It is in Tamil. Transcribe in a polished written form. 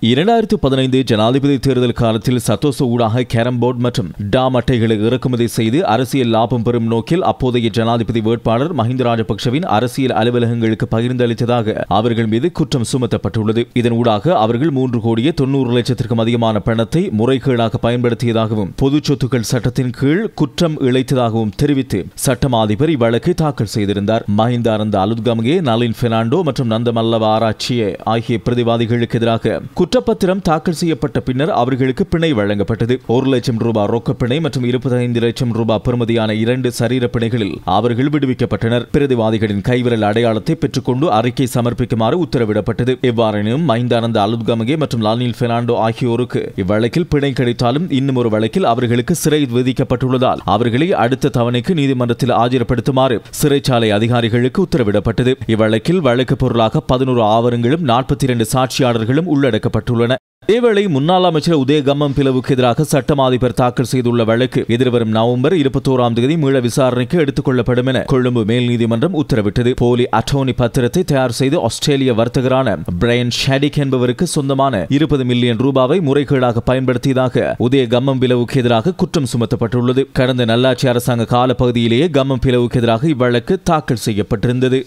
2015 ஜனாதிபதி தேர்தல் காலத்தில் சத்தோச ஊடாக கேரம் போர்டு மற்றும் டாம் அட்டைகளை இறக்குமதி செய்து அரசியல் லாபம் பெறும் நோக்கில் அப்போதைய ஜனாதிபதி வேட்பாளர் மஹிந்த ராஜபக்ஷவின் அரசியல் அலுவலகங்களுக்கு பகிர்ந்தளித்ததாக அவர்கள் மீது குற்றம் சுமத்தப்பட்டுள்ளது. இதன் ஊடாக அவர்கள் 3,90,00,000-க்கும் அதிகமான பணத்தை முறைகேடாக பயன்படுத்தியதாகவும் பொது சொத்துக்கள் சட்டத்தின் கீழ் குற்றம் இழைத்ததாகவும் தெரிவித்து சட்டமா அதிபர் இவ்வழக்கை தாக்கல் செய்திருந்தார். மஹிந்த அனந்த அலுத்கமகே, நளின் பெர்னாண்டோ மற்றும் நந்தமல்லவ ஆராய்ச்சியே ஆகிய பிரதிவாதிகளுக்கு எதிராக குற்றப்பத்திரம் தாக்கல் செய்யப்பட்ட பின்னர் அவர்களுக்கு பிணை வழங்கப்பட்டது. 1 லட்சம் ரூபாய் ரொக்க பிணை மற்றும் 25 லட்சம் ரூபாய் பெறுமதியான 2 சரீர பிணைகளில் அவர்கள் விடுவிக்கப்பட்டனர். பிரதிவாதிகளின் கைவிரல் அடையாளத்தை பெற்றுக்கொண்டு அறிக்கை சமர்ப்பிக்குமாறு உத்தரவிடப்பட்டது. எவ்வாறெனும் மஹிந்த அனந்த அலுத்கமகே மற்றும் நளின் பெர்னாண்டோ ஆகியோருக்கு இவ்வழக்கில் பிணை கிடைத்தாலும் இன்னும் ஒரு வழக்கில் அவர்களுக்கு சிறை விதிக்கப்பட்டுள்ளதால் அவர்களை அடுத்த தவணைக்கு நீதிமன்றத்தில் ஆஜர்படுத்துமாறு சிறைச்சாலை அதிகாரிகளுக்கு உத்தரவிடப்பட்டது. இவ்வழக்கில் வழக்கு பொருளாக 11 ஆவணங்களும் 42 சாட்சியாளர்களும் உள்ளடக்கப்பட்டுள்ளன. இதேவேளை முன்னாள் அமைச்சர் உதய கம்மன்பிலவுக்கு எதிராக சட்டமா அதிபர் தாக்கல் செய்துள்ள வழக்கு எதிர்வரும் நவம்பர் 21ஆம் தேதி மீள விசாரணைக்கு எடுத்துக் கொள்ளப்படும் என கொழும்பு மேல் நீதிமன்றம் உத்தரவிட்டது. போலி அட்டோர்னி பத்திரத்தை தயார் செய்து ஆஸ்திரேலிய வர்த்தகரான பிரையன் ஷாடிக் என்பவருக்கு சொந்தமான 20 மில்லியன் ரூபாவை முறைகேடாக பயன்படுத்தியதாக உதய கம்மன்பிலவுக்கு எதிராக குற்றம் சுமத்தப்பட்டுள்ளது. கடந்த நல்லாட்சி அரசாங்க காலப்பகுதியிலேயே கம்மன்பிலவுக்கு எதிராக இவ்வழக்கு தாக்கல் செய்யப்பட்டிருந்தது.